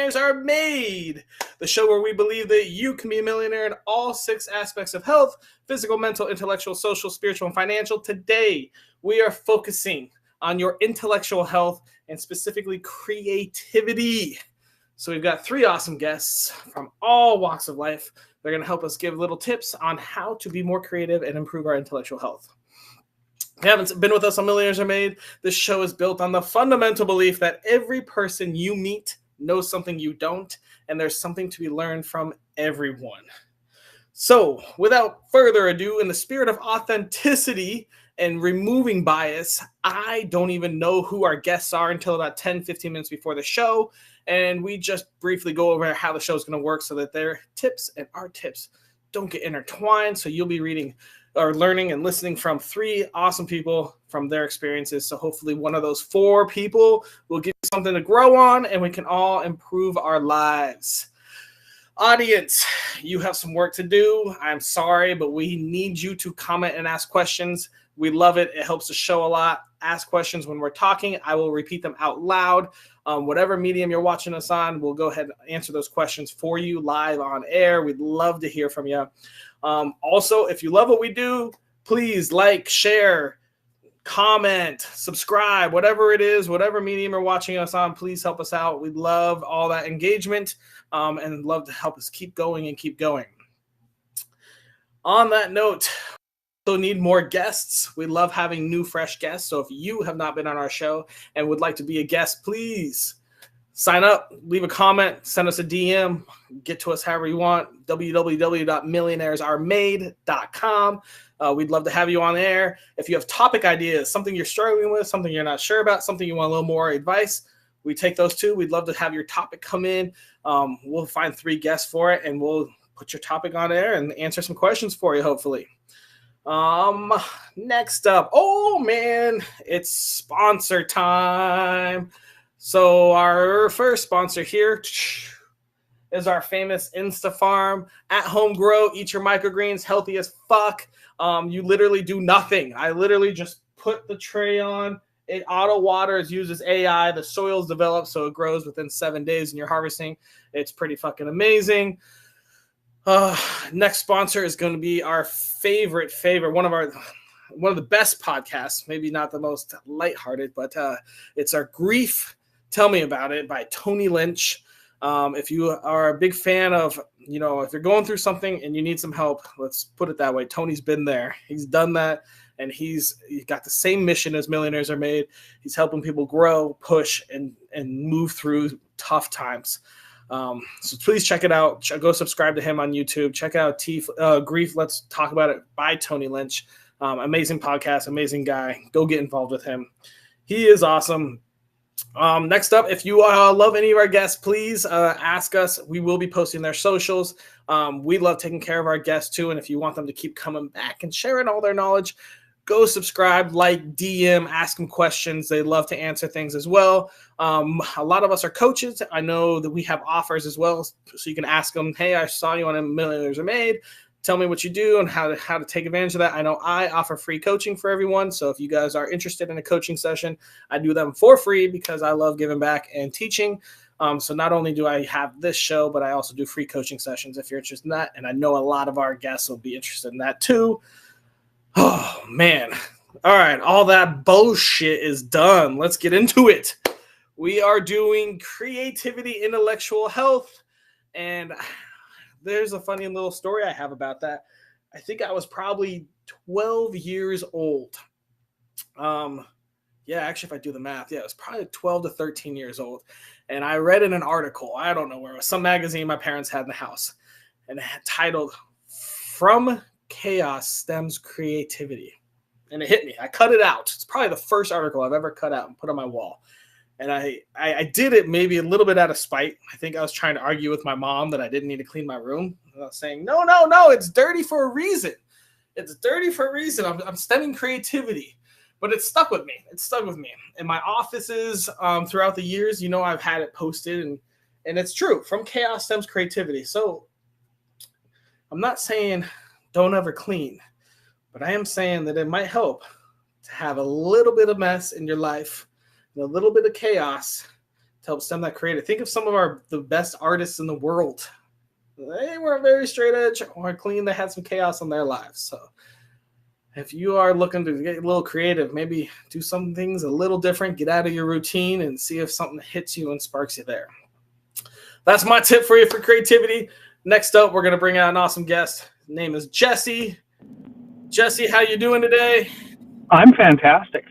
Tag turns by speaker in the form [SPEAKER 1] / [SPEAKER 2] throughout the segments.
[SPEAKER 1] Millionaires Are Made, the show where we believe that you can be a millionaire in all 6 aspects of health: physical, mental, intellectual, social, spiritual, and financial. Today, we are focusing on your intellectual health and specifically creativity. So we've got 3 awesome guests from all walks of life. They're going to help us give little tips on how to be more creative and improve our intellectual health. If you haven't been with us on Millionaires Are Made, this show is built on the fundamental belief that every person you meet knows something you don't, and there's something to be learned from everyone. So, without further ado, in the spirit of authenticity and removing bias, I don't even know who our guests are until about 10-15 minutes before the show, and we just briefly go over how the show is going to work so that their tips and our tips don't get intertwined. So you'll be reading or learning and listening from 3 awesome people from their experiences. So hopefully one of those 4 people will give you something to grow on, and we can all improve our lives. Audience, you have some work to do. I'm sorry, but we need you to comment and ask questions. We love it. It helps the show a lot. Ask questions when we're talking. I will repeat them out loud. Whatever medium you're watching us on, we'll go ahead and answer those questions for you live on air. We'd love to hear from you. Also, if you love what we do, please like, share, comment, subscribe, whatever it is, whatever medium you're watching us on, please help us out. We'd love all that engagement and love to help us keep going and keep going. On that note, we also need more guests. We love having new, fresh guests. So if you have not been on our show and would like to be a guest, please sign up, leave a comment, send us a DM, get to us however you want, www.millionairesaremade.com. We'd love to have you on air. If you have topic ideas, something you're struggling with, something you're not sure about, something you want a little more advice, we take those too. We'd love to have your topic come in. We'll find 3 guests for it, and we'll put your topic on air and answer some questions for you, hopefully. Next up, oh man, it's sponsor time. So our first sponsor here is our famous InstaFarm. At home grow, eat your microgreens, healthy as fuck. You literally do nothing. I literally just put the tray on. It auto waters, uses AI. The soil's developed so it grows within 7 days and you're harvesting. It's pretty fucking amazing. Next sponsor is going to be our favorite, one of the best podcasts, maybe not the most lighthearted, but it's our Grief. Tell Me About It by Tony Lynch. If you are a big fan of, if you're going through something and you need some help, let's put it that way. Tony's been there. He's done that, and he's got the same mission as Millionaires Are Made. He's helping people grow, push, and move through tough times. So please check it out. Go subscribe to him on YouTube. Check out Grief, Let's Talk About It by Tony Lynch. Amazing podcast, amazing guy. Go get involved with him. He is awesome. Next up, if you love any of our guests, please ask us. We will be posting their socials. We love taking care of our guests too, and if you want them to keep coming back and sharing all their knowledge, go subscribe, like, DM, ask them questions. They love to answer things as well. A lot of us are coaches. I know that we have offers as well, so you can ask them, hey, I saw you on Millionaires Are Made. Tell me what you do and how to take advantage of that. I know I offer free coaching for everyone. So if you guys are interested in a coaching session, I do them for free because I love giving back and teaching. So not only do I have this show, but I also do free coaching sessions if you're interested in that. And I know a lot of our guests will be interested in that too. Oh, man. All right. All that bullshit is done. Let's get into it. We are doing creativity, intellectual health, and there's a funny little story I have about that. I think I was probably 12 years old. Actually, if I do the math, it was probably 12 to 13 years old. And I read in an article, I don't know where, it was some magazine my parents had in the house, and it had titled, "From Chaos Stems Creativity." And it hit me. I cut it out. It's probably the first article I've ever cut out and put on my wall. And I did it maybe a little bit out of spite. I think I was trying to argue with my mom that I didn't need to clean my room. I was saying, no, it's dirty for a reason. It's dirty for a reason. I'm stemming creativity. But it stuck with me. In my offices throughout the years, I've had it posted. And it's true. From chaos stems creativity. So I'm not saying don't ever clean. But I am saying that it might help to have a little bit of mess in your life, a little bit of chaos help stem that creative. Think of some of the best artists in the world. They were very straight edge or clean. They had some chaos in their lives. So if you are looking to get a little creative, maybe do some things a little different, get out of your routine and see if something hits you and sparks you there. That's my tip for you for creativity. Next up, we're going to bring out an awesome guest. His name is Jesse. Jesse, how you doing today?
[SPEAKER 2] I'm fantastic.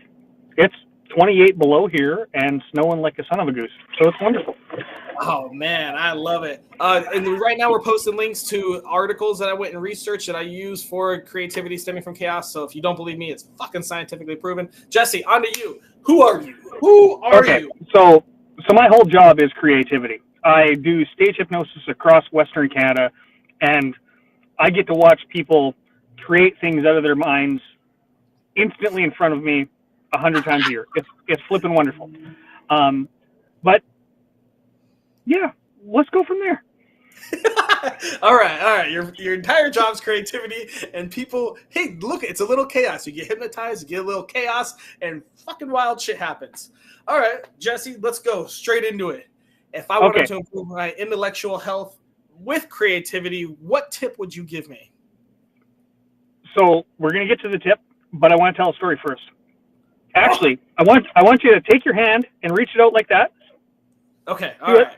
[SPEAKER 2] It's 28 below here and snowing like a son of a goose. So it's wonderful.
[SPEAKER 1] Oh, man, I love it. And right now we're posting links to articles that I went and researched that I use for creativity stemming from chaos. So if you don't believe me, it's fucking scientifically proven. Jesse, on to you. Who are you? Who are you?
[SPEAKER 2] So my whole job is creativity. I do stage hypnosis across Western Canada, and I get to watch people create things out of their minds instantly in front of me 100 times a year. It's flipping wonderful. But yeah, let's go from there.
[SPEAKER 1] All right. Your entire job's creativity, and people, hey, look, it's a little chaos. You get hypnotized, you get a little chaos, and fucking wild shit happens. All right, Jesse, let's go straight into it. If I wanted to improve my intellectual health with creativity, what tip would you give me?
[SPEAKER 2] So we're going to get to the tip, but I want to tell a story first. Actually, I want you to take your hand and reach it out like that.
[SPEAKER 1] Okay. All right.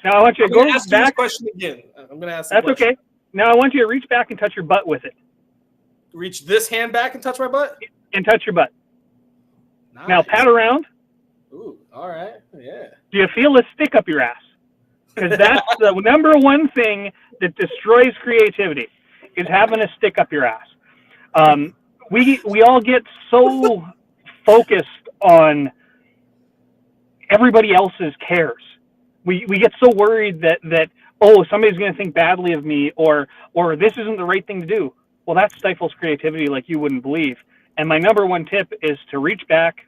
[SPEAKER 2] Now I want you to go back.
[SPEAKER 1] This question again. I'm going to ask.
[SPEAKER 2] That's okay. Now I want you to reach back and touch your butt with it.
[SPEAKER 1] Reach this hand back and touch my butt.
[SPEAKER 2] And touch your butt.
[SPEAKER 1] Nice.
[SPEAKER 2] Now pat around.
[SPEAKER 1] Ooh. All right. Yeah. Do
[SPEAKER 2] you feel a stick up your ass? Because that's the number one thing that destroys creativity is having a stick up your ass. We all get so focused on everybody else's cares. We get so worried that somebody's going to think badly of me or this isn't the right thing to do. Well, that stifles creativity like you wouldn't believe. And my number one tip is to reach back,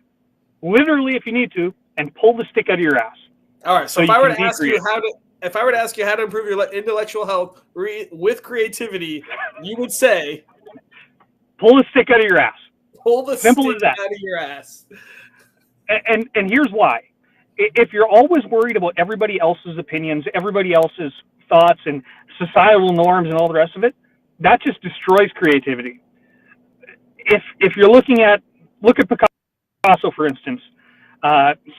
[SPEAKER 2] literally if you need to, and pull the stick out of your ass.
[SPEAKER 1] All right. So if I were to ask you how to improve your intellectual health with creativity, you would say,
[SPEAKER 2] pull the stick out of your ass.
[SPEAKER 1] Pull the stick out of your ass.
[SPEAKER 2] And here's why. If you're always worried about everybody else's opinions, everybody else's thoughts and societal norms and all the rest of it, that just destroys creativity. If you're look at Picasso, for instance,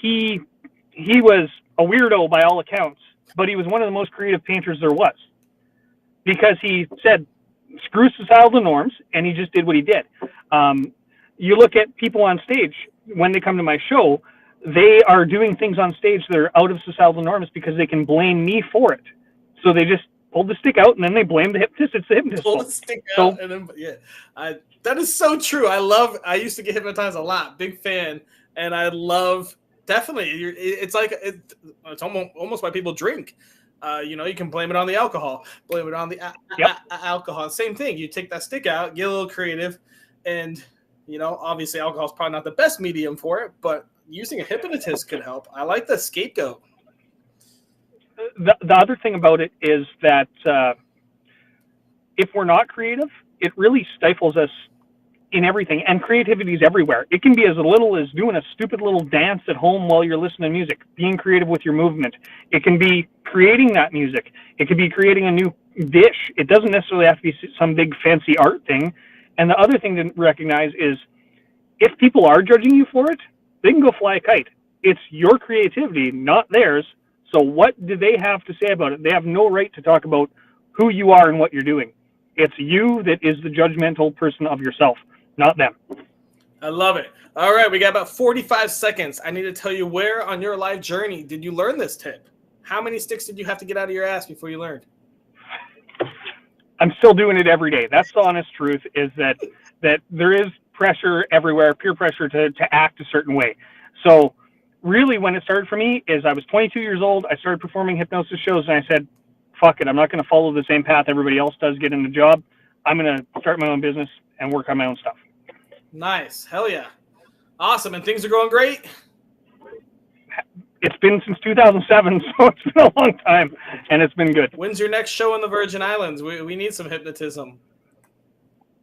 [SPEAKER 2] he was a weirdo by all accounts, but he was one of the most creative painters there was because he said, screw societal norms, and he just did what he did. You look at people on stage, when they come to my show, they are doing things on stage that are out of societal norms because they can blame me for it. So they just pull the stick out and then they blame the hypnotist. It's the hypnotist.
[SPEAKER 1] Pull the stick out and then, yeah. That is so true. I used to get hypnotized a lot. Big fan. And I love, definitely, it's like, it's almost why people drink. You can blame it on the alcohol. Blame it on the alcohol. Same thing. You take that stick out, get a little creative, and, obviously alcohol is probably not the best medium for it, but using a hypnotist could help. I like the scapegoat.
[SPEAKER 2] The other thing about it is that if we're not creative, it really stifles us in everything. And creativity is everywhere. It can be as little as doing a stupid little dance at home while you're listening to music, being creative with your movement. It can be creating that music. It could be creating a new dish. It doesn't necessarily have to be some big fancy art thing. And the other thing to recognize is if people are judging you for it, they can go fly a kite. It's your creativity, not theirs. So what do they have to say about it? They have no right to talk about who you are and what you're doing. It's you that is the judgmental person of yourself, not them.
[SPEAKER 1] I love it. All right, we got about 45 seconds. I need to tell you, where on your life journey did you learn this tip? How many sticks did you have to get out of your ass before you learned?
[SPEAKER 2] I'm still doing it every day. That's the honest truth, is that there is pressure everywhere, peer pressure to act a certain way. So really when it started for me is I was 22 years old. I started performing hypnosis shows and I said, fuck it. I'm not going to follow the same path everybody else does, get in a job. I'm going to start my own business and work on my own stuff.
[SPEAKER 1] Nice. Hell yeah. Awesome. And things are going great?
[SPEAKER 2] It's been since 2007, so it's been a long time, and it's been good.
[SPEAKER 1] When's your next show in the Virgin Islands? We need some hypnotism.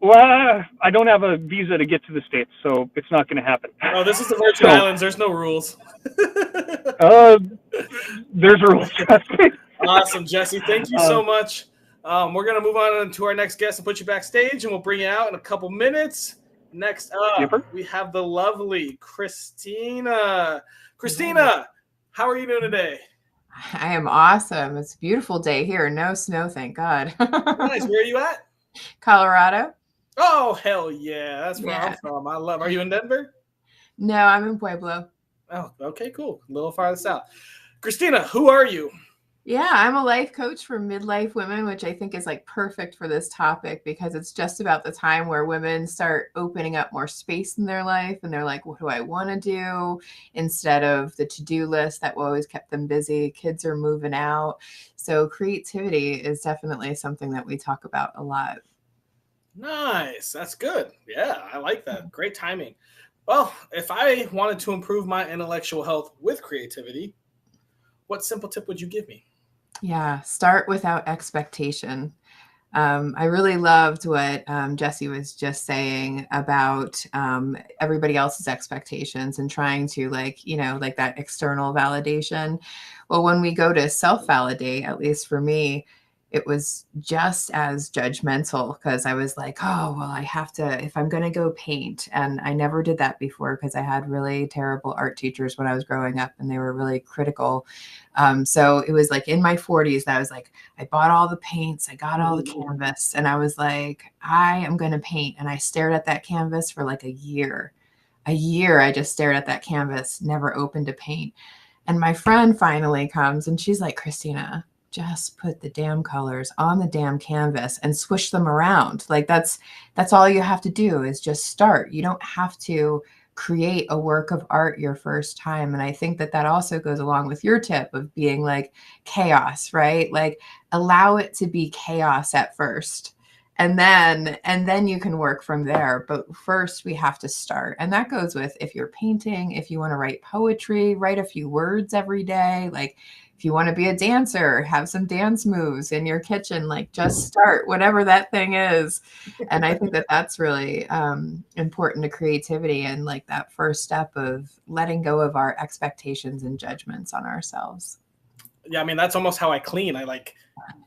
[SPEAKER 2] Well, I don't have a visa to get to the States, so it's not going to happen.
[SPEAKER 1] Oh, this is the Virgin
[SPEAKER 2] So,
[SPEAKER 1] Islands. There's no rules.
[SPEAKER 2] uh, there's rules, trust me.
[SPEAKER 1] Awesome, Jesse. Thank you
[SPEAKER 2] Uh,
[SPEAKER 1] so much. We're going to move on to our next guest and put you backstage, and we'll bring you out in a couple minutes. Next up,
[SPEAKER 2] Yipper.
[SPEAKER 1] we have the lovely Christina. Christina, how are you doing today?
[SPEAKER 3] I am awesome. It's a beautiful day here. No snow, thank God.
[SPEAKER 1] Nice. Where are you at?
[SPEAKER 3] Colorado?
[SPEAKER 1] Oh, hell yeah. That's where I'm
[SPEAKER 3] Yeah.
[SPEAKER 1] from. I love. Are you in Denver?
[SPEAKER 3] No, I'm in Pueblo.
[SPEAKER 1] Oh, okay, cool. A little farther south. Christina, who are you?
[SPEAKER 3] Yeah, I'm a life coach for midlife women, which I think is like perfect for this topic because it's just about the time where women start opening up more space in their life and they're like, what do I want to do? Instead of the to-do list that always kept them busy. Kids are moving out. So creativity is definitely something that we talk about a lot.
[SPEAKER 1] Nice. That's good. Yeah, I like that. Great timing. Well, if I wanted to improve my intellectual health with creativity, what simple tip would you give me?
[SPEAKER 3] Yeah, start without expectation. I really loved what Jesse was just saying about everybody else's expectations and trying to like that external validation. Well, when we go to self-validate, at least for me, it was just as judgmental because I was like, oh, well, I have to, if I'm going to go paint. And I never did that before because I had really terrible art teachers when I was growing up and they were really critical. So it was like in my 40s that I was like, I bought all the paints, I got all the canvas, and I was like, I am going to paint. And I stared at that canvas for like a year. A year, I just stared at that canvas, never opened a paint. And my friend finally comes and she's like, Christina, just put the damn colors on the damn canvas and swish them around. Like that's all you have to do is just start. You don't have to create a work of art your first time. And I think that that also goes along with your tip of being like chaos, right? Like allow it to be chaos at first. And then you can work from there. But first we have to start. And that goes with if you're painting, if you want to write poetry, write a few words every day. Like if you want to be a dancer, have some dance moves in your kitchen, like just start whatever that thing is. And I think that that's really important to creativity and like that first step of letting go of our expectations and judgments on ourselves.
[SPEAKER 1] Yeah, I mean, that's almost how I clean. I like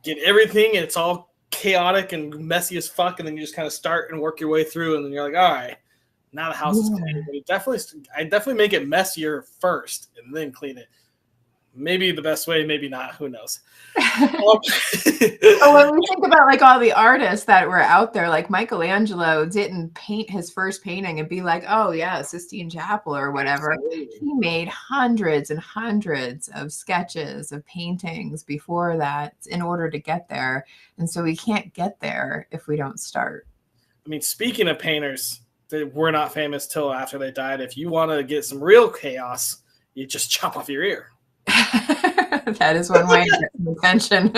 [SPEAKER 1] get everything, and it's all chaotic and messy as fuck, and then you just kind of start and work your way through, and then you're like, all right, now the house is clean. But I definitely make it messier first and then clean it. Maybe the best way, maybe not. Who knows?
[SPEAKER 3] Oh, when we think about like all the artists that were out there, like Michelangelo didn't paint his first painting and be like, oh yeah, Sistine Chapel or whatever.
[SPEAKER 1] Absolutely.
[SPEAKER 3] He made hundreds and hundreds of sketches of paintings before that in order to get there. And so we can't get there if we don't start.
[SPEAKER 1] I mean, speaking of painters that were not famous till after they died, if you want to get some real chaos, you just chop off your ear.
[SPEAKER 3] That is one way to get some attention.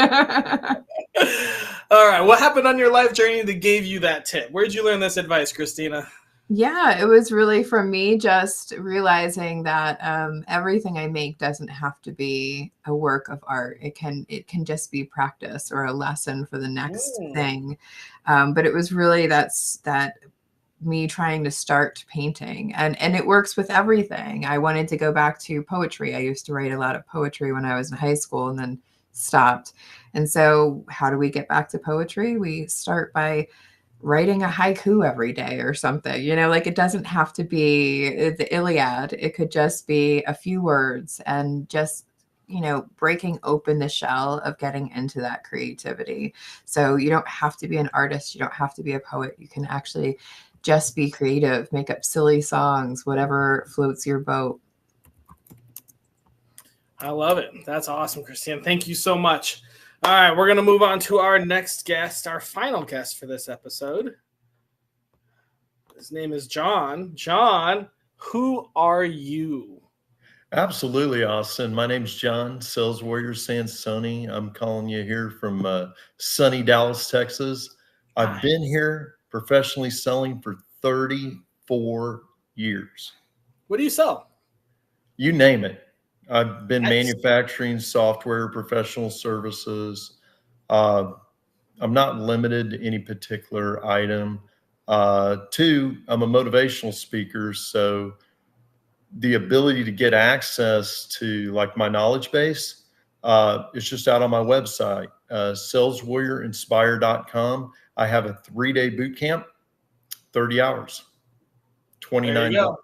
[SPEAKER 1] All right. What happened on your life journey that gave you that tip? Where'd you learn this advice, Christina?
[SPEAKER 3] Yeah, it was really from me just realizing that everything I make doesn't have to be a work of art. It can just be practice or a lesson for the next thing. But it was really that me trying to start painting, and it works with everything. I wanted to go back to poetry. I used to write a lot of poetry when I was in high school and then stopped. And so how do we get back to poetry? We start by writing a haiku every day or something, like it doesn't have to be the Iliad. It could just be a few words and just breaking open the shell of getting into that creativity. So you don't have to be an artist. You don't have to be a poet. You can actually just be creative, make up silly songs, whatever floats your boat.
[SPEAKER 1] I love it. That's awesome, Christine. Thank you so much. All right, we're going to move on to our next guest, our final guest for this episode. His name is John. John, who are you?
[SPEAKER 4] Absolutely, Austin. My name's John, Sales Warrior Sansoni. I'm calling you here from sunny Dallas, Texas. I've been here professionally selling for 34 years.
[SPEAKER 1] What do you sell?
[SPEAKER 4] You name it. I've been manufacturing software, professional services. I'm not limited to any particular item. Two, I'm a motivational speaker, so the ability to get access to like my knowledge base is just out on my website, saleswarriorinspire.com. I have a 3-day boot camp, 30 hours, $29.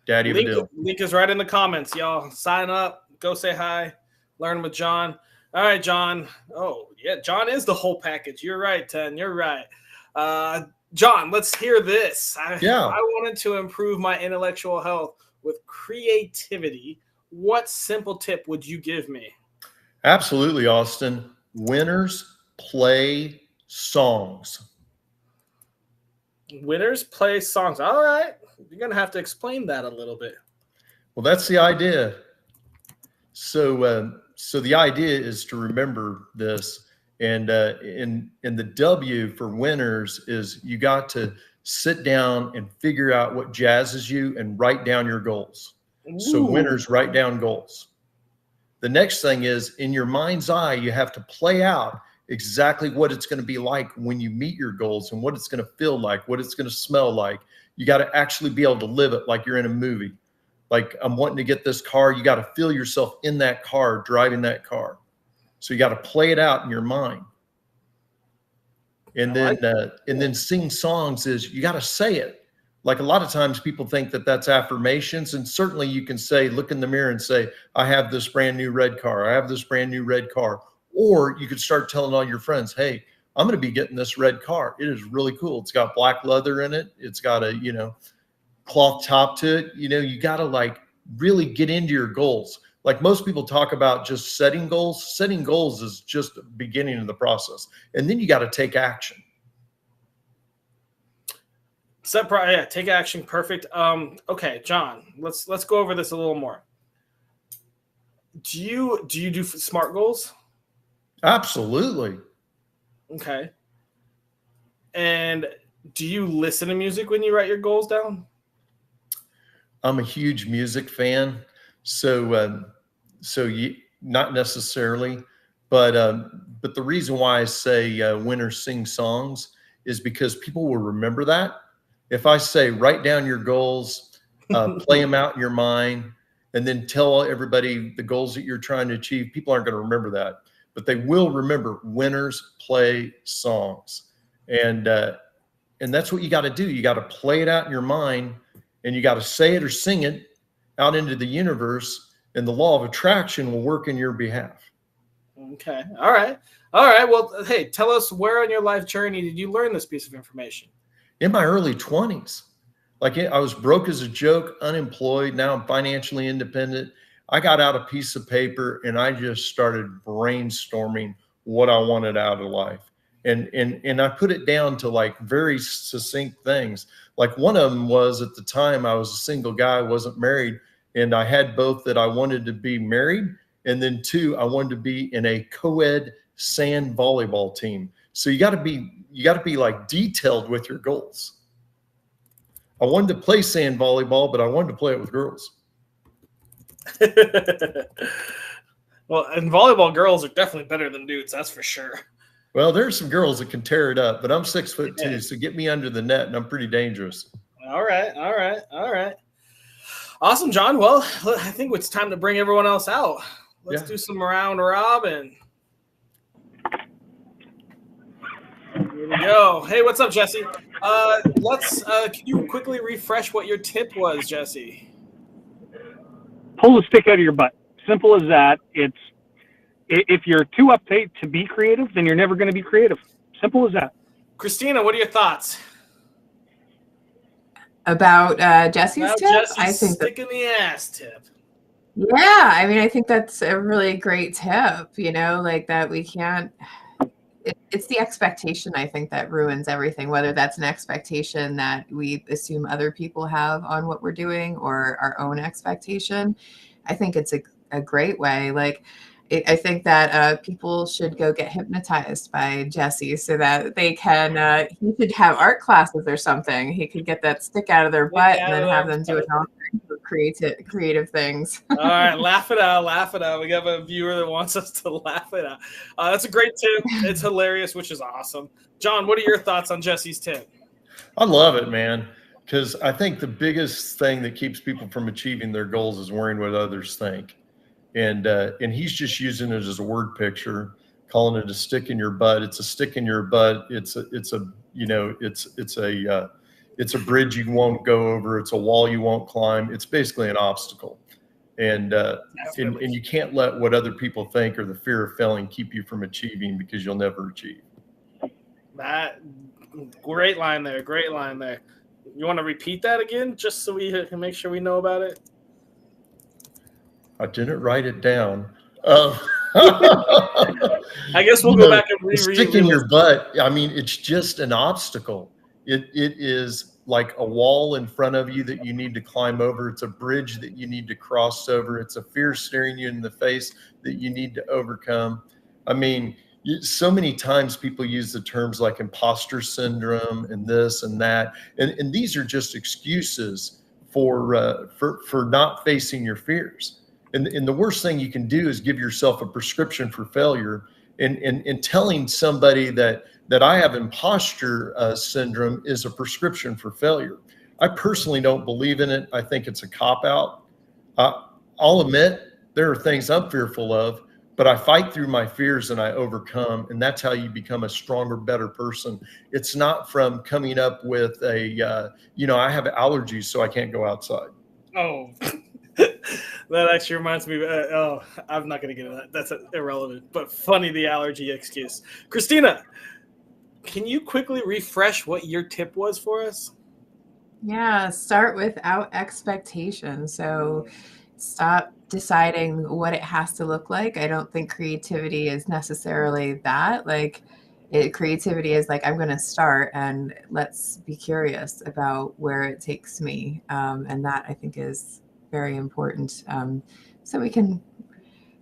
[SPEAKER 4] Daddy of a deal.
[SPEAKER 1] Link is right in the comments, y'all. Sign up, go say hi, learn with John. All right, John. Oh, yeah, John is the whole package. You're right, Ten. You're right. John, let's hear this. I wanted to improve my intellectual health with creativity. What simple tip would you give me?
[SPEAKER 4] Absolutely, Austin. Winners play songs.
[SPEAKER 1] Winners play songs. All right. You're going to have to explain that a little bit.
[SPEAKER 4] Well, that's the idea. So the idea is to remember this. And in the W for winners is you got to sit down and figure out what jazzes you and write down your goals. Ooh. So winners write down goals. The next thing is in your mind's eye, you have to play out exactly what it's going to be like when you meet your goals and what it's going to feel like, what it's going to smell like. You got to actually be able to live it like you're in a movie. Like I'm wanting to get this car. You got to feel yourself in that car, driving that car. So you got to play it out in your mind. And then sing songs is you got to say it. Like a lot of times people think that that's affirmations. And certainly you can say, look in the mirror and say, I have this brand new red car. I have this brand new red car. Or you could start telling all your friends, hey, I'm going to be getting this red car. It is really cool. It's got black leather in it. It's got a, cloth top to it. You got to like really get into your goals. Like most people talk about just setting goals. Setting goals is just the beginning of the process. And then you got to take action.
[SPEAKER 1] Take action. Perfect. Okay, John, let's go over this a little more. Do you do SMART goals?
[SPEAKER 4] Absolutely.
[SPEAKER 1] Okay. And do you listen to music when you write your goals down?
[SPEAKER 4] I'm a huge music fan. So not necessarily, but the reason why I say winners sing songs is because people will remember that. If I say write down your goals, play them out in your mind, and then tell everybody the goals that you're trying to achieve, people aren't going to remember that, but they will remember winners play songs, and that's what you got to do. You got to play it out in your mind, and you got to say it or sing it out into the universe. And the law of attraction will work in your behalf.
[SPEAKER 1] Okay. All right. Well, hey, tell us where on your life journey did you learn this piece of information?
[SPEAKER 4] In my early 20s. Like I was broke as a joke, unemployed. Now I'm financially independent. I got out a piece of paper and I just started brainstorming what I wanted out of life. And I put it down to like very succinct things. Like one of them was at the time I was a single guy, wasn't married. And I had both that I wanted to be married. And then two, I wanted to be in a co-ed sand volleyball team. So you got to be like detailed with your goals. I wanted to play sand volleyball, but I wanted to play it with girls.
[SPEAKER 1] Well, and volleyball girls are definitely better than dudes. That's for sure.
[SPEAKER 4] Well, there's some girls that can tear it up, but I'm 6'2", so get me under the net and I'm pretty dangerous.
[SPEAKER 1] All right. Awesome, John. Well, I think it's time to bring everyone else out. Let's do some round robin. Here we go. Hey, what's up, Jesse? Can you quickly refresh what your tip was, Jesse?
[SPEAKER 2] Pull the stick out of your butt. Simple as that. If you're too uptight to be creative, then you're never going to be creative. Simple as that.
[SPEAKER 1] Christina, what are your thoughts?
[SPEAKER 3] About Jesse's tip? I think
[SPEAKER 1] stick in the ass tip.
[SPEAKER 3] Yeah, I mean, I think that's a really great tip, like that we can't, it's the expectation, I think, that ruins everything, whether that's an expectation that we assume other people have on what we're doing or our own expectation. I think it's a great way. Like, I think that people should go get hypnotized by Jesse so that they can, he should have art classes or something. He could get that stick out of their butt and then have them do it all creative things.
[SPEAKER 1] All right, laugh it out. We have a viewer that wants us to laugh it out. That's a great tip. It's hilarious, which is awesome. John, what are your thoughts on Jesse's tip?
[SPEAKER 4] I love it, man. Because I think the biggest thing that keeps people from achieving their goals is worrying what others think. And he's just using it as a word picture, calling it a stick in your butt. It's a stick in your butt. It's a you know it's a bridge you won't go over. It's a wall you won't climb. It's basically an obstacle, and you can't let what other people think or the fear of failing keep you from achieving, because you'll never achieve.
[SPEAKER 1] That great line there. Great line there. You want to repeat that again, just so we can make sure we know about it?
[SPEAKER 4] I didn't write it down.
[SPEAKER 1] I guess we'll go back and reread.
[SPEAKER 4] Stick in your butt. I mean, it's just an obstacle. It is like a wall in front of you that you need to climb over. It's a bridge that you need to cross over. It's a fear staring you in the face that you need to overcome. I mean, so many times people use the terms like imposter syndrome and this and that, and these are just excuses for not facing your fears. And the worst thing you can do is give yourself a prescription for failure. And telling somebody that I have imposter syndrome is a prescription for failure. I personally don't believe in it. I think it's a cop-out. I'll admit there are things I'm fearful of, but I fight through my fears and I overcome. And that's how you become a stronger, better person. It's not from coming up with I have allergies, so I can't go outside.
[SPEAKER 1] Oh, that actually reminds me. I'm not going to get into that. That's irrelevant, but funny, the allergy excuse. Christina, can you quickly refresh what your tip was for us?
[SPEAKER 3] Yeah, start without expectation. So stop deciding what it has to look like. I don't think creativity is necessarily that. Creativity is like, I'm going to start and let's be curious about where it takes me. And that I think is very important. So we can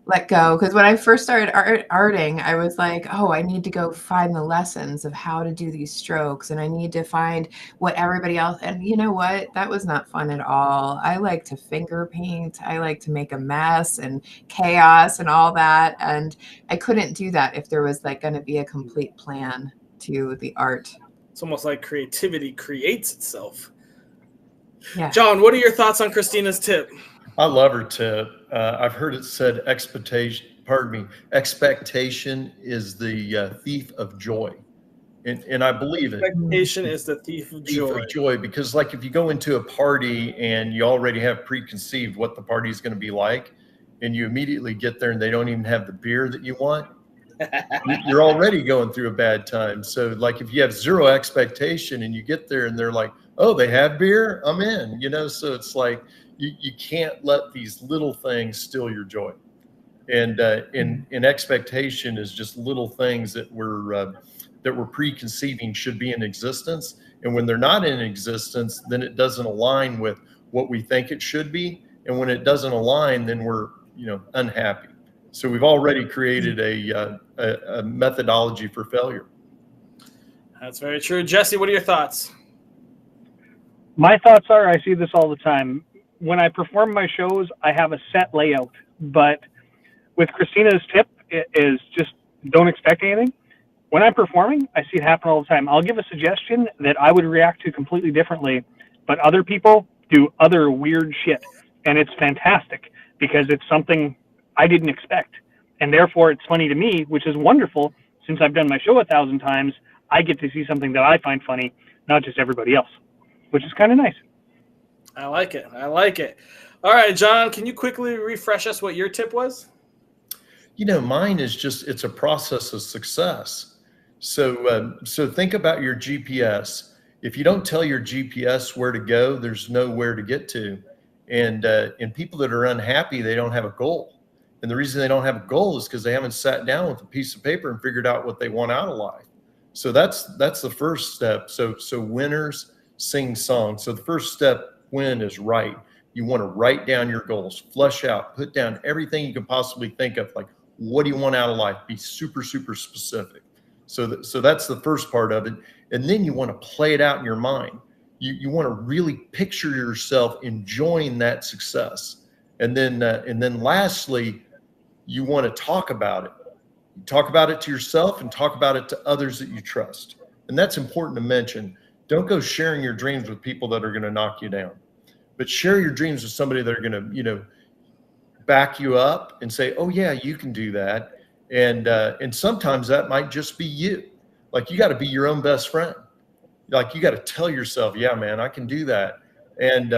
[SPEAKER 3] let go. Because when I first started arting, I was like, oh, I need to go find the lessons of how to do these strokes. And I need to find what everybody else. And you know what? That was not fun at all. I like to finger paint. I like to make a mess and chaos and all that. And I couldn't do that if there was like going to be a complete plan to the art.
[SPEAKER 1] It's almost like creativity creates itself.
[SPEAKER 3] Yeah.
[SPEAKER 1] John, what are your thoughts on Christina's tip?
[SPEAKER 4] I love her tip. I've heard it said expectation is the thief of joy. And I believe it.
[SPEAKER 1] Expectation is the thief of joy.
[SPEAKER 4] Because like if you go into a party and you already have preconceived what the party is going to be like, and you immediately get there and they don't even have the beer that you want, you're already going through a bad time. So like if you have zero expectation and you get there and they're like, oh, they have beer, I'm in, so it's like, you can't let these little things steal your joy. And expectation is just little things that we're preconceiving should be in existence. And when they're not in existence, then it doesn't align with what we think it should be. And when it doesn't align, then we're unhappy. So we've already created a methodology for failure.
[SPEAKER 1] That's very true. Jesse, what are your thoughts?
[SPEAKER 2] My thoughts are, I see this all the time. When I perform my shows, I have a set layout, but with Christina's tip, it is just don't expect anything. When I'm performing, I see it happen all the time. I'll give a suggestion that I would react to completely differently, but other people do other weird shit, and it's fantastic because it's something I didn't expect, and therefore it's funny to me, which is wonderful. Since I've done my show 1,000 times, I get to see something that I find funny, not just everybody else, which is kind of nice.
[SPEAKER 1] I like it. All right, John, can you quickly refresh us what your tip was?
[SPEAKER 4] Mine is just, it's a process of success. So think about your GPS. If you don't tell your GPS where to go, there's nowhere to get to. And people that are unhappy, they don't have a goal. And the reason they don't have a goal is because they haven't sat down with a piece of paper and figured out what they want out of life. So that's the first step. So winners sing songs. So the first step is write. You want to write down your goals, flesh out, put down everything you can possibly think of. Like, what do you want out of life? Be super, super specific. So that's the first part of it. And then you want to play it out in your mind. You want to really picture yourself enjoying that success. And then lastly, you want to talk about it. Talk about it to yourself and talk about it to others that you trust. And that's important to mention. Don't go sharing your dreams with people that are going to knock you down, but share your dreams with somebody that are going to, you know, back you up and say, oh yeah, you can do that. And sometimes that might just be you. Like, you got to be your own best friend. Like, you got to tell yourself, yeah, man, I can do that. And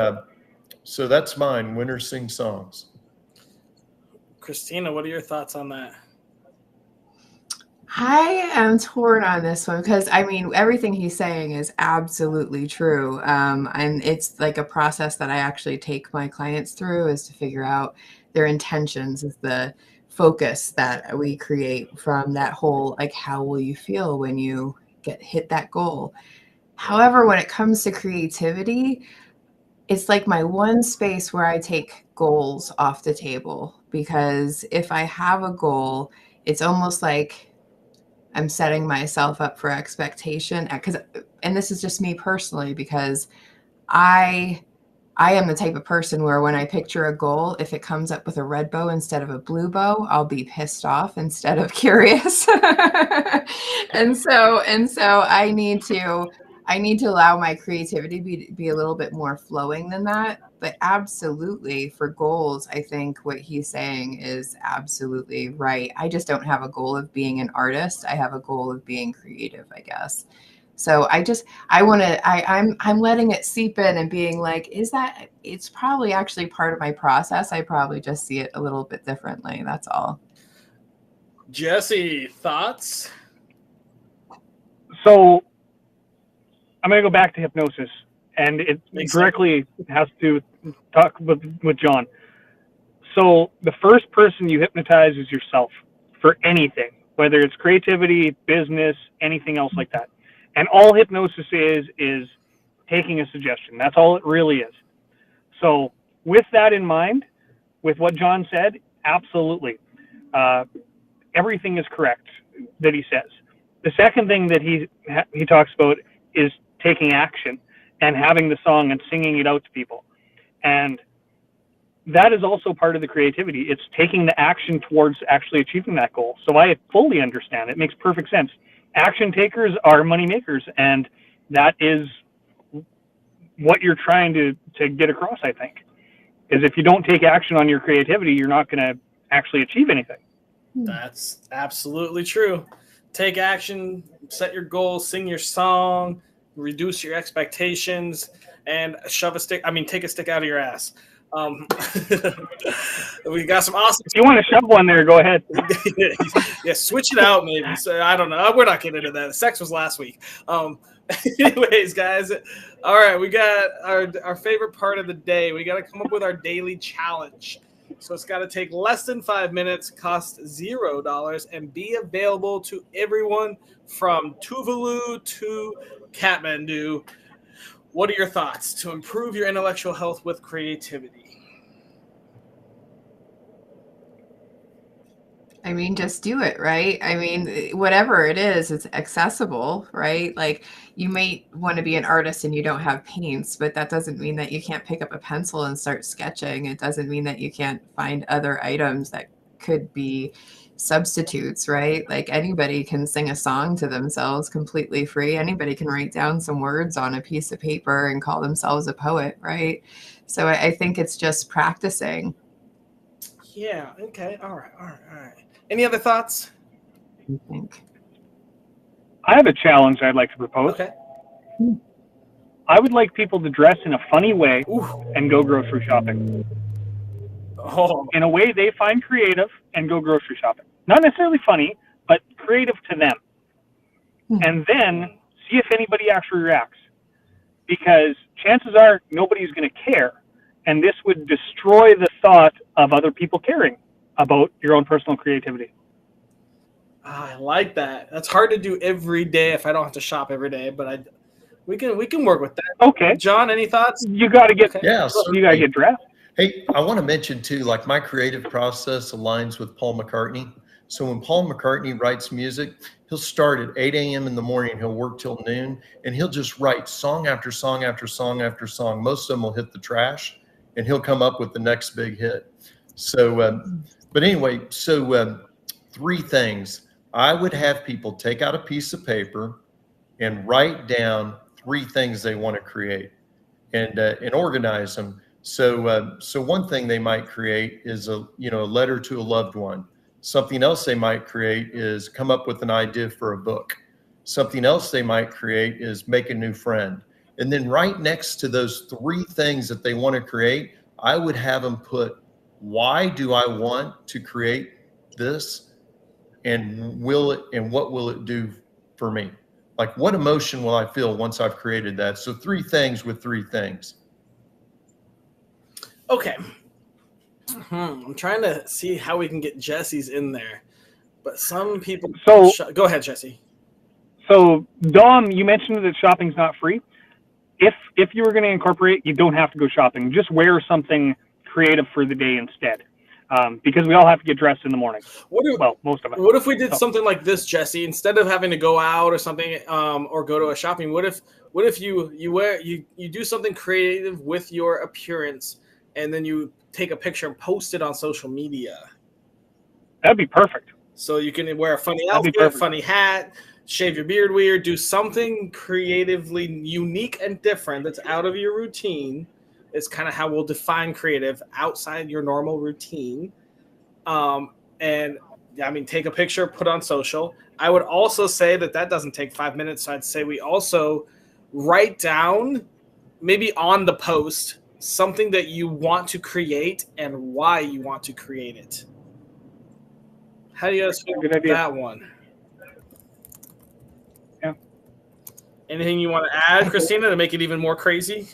[SPEAKER 4] so that's mine. Winners sing songs.
[SPEAKER 1] Christina, what are your thoughts on that?
[SPEAKER 3] I am torn on this one because I mean everything he's saying is absolutely true, and it's like a process that I actually take my clients through is to figure out their intentions, is the focus that we create from that whole, like, how will you feel when you hit that goal. However, when it comes to creativity, it's like my one space where I take goals off the table, because if I have a goal, it's almost like I'm setting myself up for expectation, and this is just me personally, because I am the type of person where when I picture a goal, if it comes up with a red bow instead of a blue bow, I'll be pissed off instead of curious. and so I need to allow my creativity be a little bit more flowing than that. But absolutely, for goals, I think what he's saying is absolutely right. I just don't have a goal of being an artist. I have a goal of being creative, I guess. So I'm letting it seep in and being like, it's probably actually part of my process. I probably just see it a little bit differently. That's all.
[SPEAKER 1] Jesse, thoughts?
[SPEAKER 2] So I'm going to go back to hypnosis, and it
[SPEAKER 1] Makes
[SPEAKER 2] directly has to talk with John. So the first person you hypnotize is yourself for anything, whether it's creativity, business, anything else like that. And all hypnosis is taking a suggestion. That's all it really is. So with that in mind, with what John said, absolutely. Everything is correct that he says. The second thing that he talks about is taking action and having the song and singing it out to people. And that is also part of the creativity. It's taking the action towards actually achieving that goal. So I fully understand. It makes perfect sense. Action takers are money makers, and that is what you're trying to get across, I think. Is if you don't take action on your creativity, you're not going to actually achieve anything.
[SPEAKER 1] That's absolutely true. Take action, set your goals, sing your song, reduce your expectations, and take a stick out of your ass. We got some awesome.
[SPEAKER 2] If you want to shove one there, go ahead.
[SPEAKER 1] Yeah, switch it out, maybe. So, I don't know. We're not getting into that. Sex was last week. Anyways, guys, all right, we got our favorite part of the day. We got to come up with our daily challenge. So it's got to take less than 5 minutes, cost $0, and be available to everyone from Tuvalu to Kathmandu. What are your thoughts to improve your intellectual health with creativity?
[SPEAKER 3] I mean, just do it, right? I mean, whatever it is, it's accessible, right? Like, you may want to be an artist and you don't have paints, but that doesn't mean that you can't pick up a pencil and start sketching. It doesn't mean that you can't find other items that could be substitutes, right? Like, anybody can sing a song to themselves completely free. Anybody can write down some words on a piece of paper and call themselves a poet, right? So I think it's just practicing.
[SPEAKER 1] Yeah, okay. All right. Any other thoughts?
[SPEAKER 3] I think.
[SPEAKER 2] I have a challenge I'd like to propose.
[SPEAKER 1] Okay.
[SPEAKER 2] I would like people to dress in a funny way
[SPEAKER 1] Ooh.
[SPEAKER 2] and go grocery shopping.
[SPEAKER 1] Oh.
[SPEAKER 2] In a way they find creative and go grocery shopping. Not necessarily funny, but creative to them. And then see if anybody actually reacts. Because chances are nobody's going to care. And this would destroy the thought of other people caring about your own personal creativity.
[SPEAKER 1] I like that. That's hard to do every day if I don't have to shop every day, but we can work with that.
[SPEAKER 2] Okay.
[SPEAKER 1] John, any thoughts?
[SPEAKER 2] You got to get
[SPEAKER 4] Yeah,
[SPEAKER 2] you got to get dressed.
[SPEAKER 4] Hey, I want to mention too, like, my creative process aligns with Paul McCartney. So when Paul McCartney writes music, he'll start at 8 a.m. in the morning, he'll work till noon, and he'll just write song after song after song after song. Most of them will hit the trash, and he'll come up with the next big hit. So, but anyway, so 3 things. I would have people take out a piece of paper and write down 3 things they want to create and organize them. So one thing they might create is a letter to a loved one. Something else they might create is come up with an idea for a book. Something else they might create is make a new friend. And then right next to those 3 things that they want to create, I would have them put, why do I want to create this? And what will it do for me? Like, what emotion will I feel once I've created that? So 3 things with 3 things.
[SPEAKER 1] Okay. I'm trying to see how we can get Jesse's in there, but some people.
[SPEAKER 2] So
[SPEAKER 1] go ahead, Jesse.
[SPEAKER 2] So Dom, you mentioned that shopping's not free. If you were going to incorporate, you don't have to go shopping. Just wear something creative for the day instead, because we all have to get dressed in the morning. Most of us.
[SPEAKER 1] What if we did something like this, Jesse? Instead of having to go out or something, or go to a shopping, what if you do something creative with your appearance, and then you take a picture and post it on social media?
[SPEAKER 2] That'd be perfect.
[SPEAKER 1] So you can wear a funny outfit, a funny hat, shave your beard weird, do something creatively unique and different that's out of your routine. It's kind of how we'll define creative, outside your normal routine. And I mean, take a picture, put on social. I would also say that doesn't take 5 minutes. So I'd say we also write down, maybe on the post, something that you want to create and why you want to create it. How do you guys feel about that one?
[SPEAKER 2] Yeah.
[SPEAKER 1] Anything you want to add, Christina, to make it even more crazy?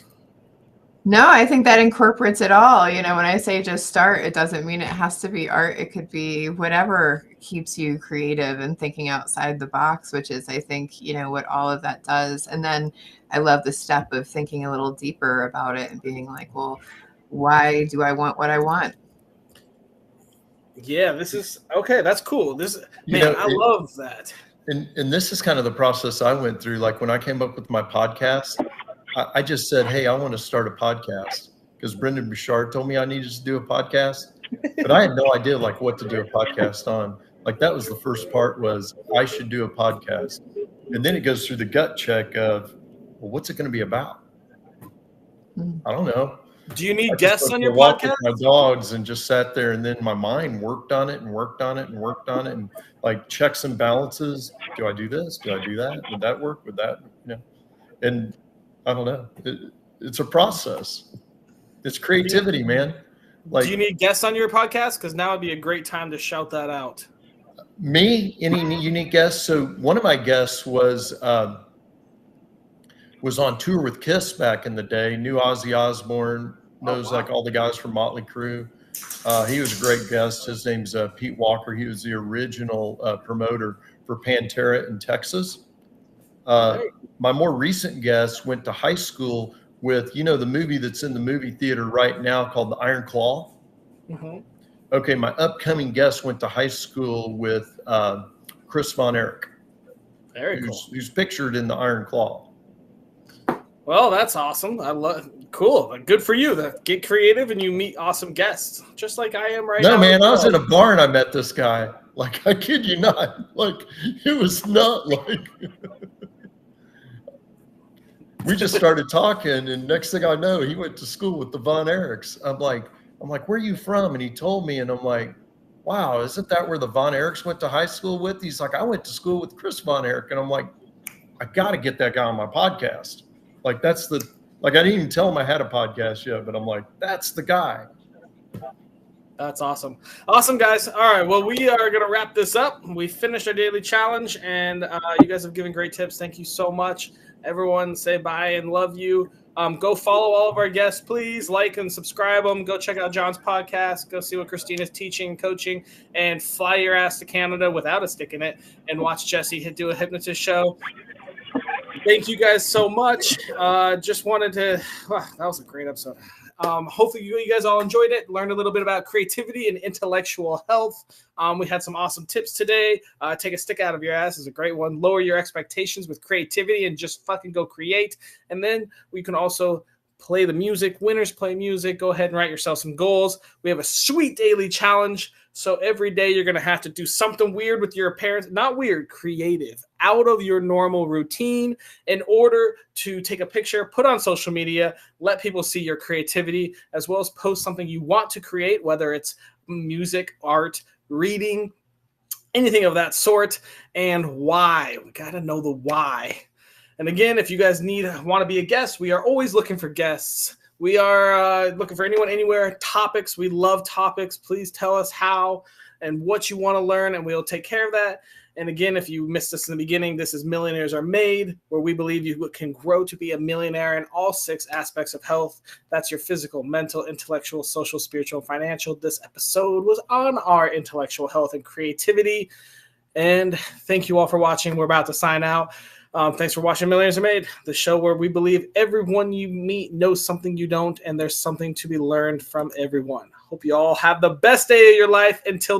[SPEAKER 3] No, I think that incorporates it all. When I say just start, it doesn't mean it has to be art. It could be whatever keeps you creative and thinking outside the box, which is, I think, what all of that does. And then I love the step of thinking a little deeper about it and being like, well, why do I want what I want?
[SPEAKER 1] Yeah, this is okay. That's cool. I love that.
[SPEAKER 4] And this is kind of the process I went through. Like when I came up with my podcast, I just said, hey, I want to start a podcast because Brendan Bouchard told me I needed to do a podcast, but I had no idea like what to do a podcast on. Like that was the first part, was I should do a podcast. And then it goes through the gut check of, well, what's it going to be about? I don't know.
[SPEAKER 1] Do you need guests on your podcast?
[SPEAKER 4] With my dogs and just sat there, and then my mind worked on it and worked on it and worked on it, and like checks and balances. Do I do this? Do I do that? Would that work? Would that, and I don't know. It's a process. It's creativity, man. Like,
[SPEAKER 1] do you need guests on your podcast? Because now would be a great time to shout that out.
[SPEAKER 4] Me? Any unique guests? So one of my guests was on tour with Kiss back in the day. Knew Ozzy Osbourne. Knows like all the guys from Motley Crue. He was a great guest. His name's Pete Walker. He was the original promoter for Pantera in Texas. My more recent guest went to high school with, the movie that's in the movie theater right now called The Iron Claw. Mm-hmm. Okay, my upcoming guest went to high school with Chris Von Erich.
[SPEAKER 1] Very cool.
[SPEAKER 4] Who's pictured in The Iron Claw.
[SPEAKER 1] Well, that's awesome. Cool. Good for you. Get creative and you meet awesome guests, just like I am right now.
[SPEAKER 4] No, man, I was in a bar and I met this guy. Like, I kid you not. Like, it was not like... We just started talking, and next thing I know, he went to school with the Von Erichs. I'm like, where are you from? And he told me, and I'm like, wow, isn't that where the Von Erichs went to high school with? He's like, I went to school with Chris Von Erich. And I'm like, I got to get that guy on my podcast. Like, I didn't even tell him I had a podcast yet, but I'm like, that's the guy.
[SPEAKER 1] That's awesome. Awesome, guys. All right. Well, we are going to wrap this up. We finished our daily challenge, and you guys have given great tips. Thank you so much. Everyone say bye and love you. Go follow all of our guests, please. Like and subscribe them. Go check out John's podcast. Go see what Christina's teaching, coaching, and fly your ass to Canada without a stick in it and watch Jesse do a hypnotist show. Thank you guys so much. Just wanted to, that was a great episode. Hopefully you guys all enjoyed it, learned a little bit about creativity and intellectual health. We had some awesome tips today. Take a stick out of your ass is a great one. Lower your expectations with creativity and just fucking go create. And then we can also play the music. Winners play music. Go ahead and write yourself some goals. We have a sweet daily challenge So every day you're going to have to do something weird with your parents, not weird, creative, out of your normal routine in order to take a picture, put on social media, let people see your creativity, as well as post something you want to create, whether it's music, art, reading, anything of that sort. And why? We got to know the why. And again, if you guys want to be a guest, we are always looking for guests. We are looking for anyone, anywhere, topics. We love topics. Please tell us how and what you want to learn, and we'll take care of that. And again, if you missed us in the beginning, this is Millionaires Are Made, where we believe you can grow to be a millionaire in all 6 aspects of health. That's your physical, mental, intellectual, social, spiritual, and financial. This episode was on our intellectual health and creativity. And thank you all for watching. We're about to sign out. Thanks for watching Millionaires Are Made, the show where we believe everyone you meet knows something you don't, and there's something to be learned from everyone. Hope you all have the best day of your life. Until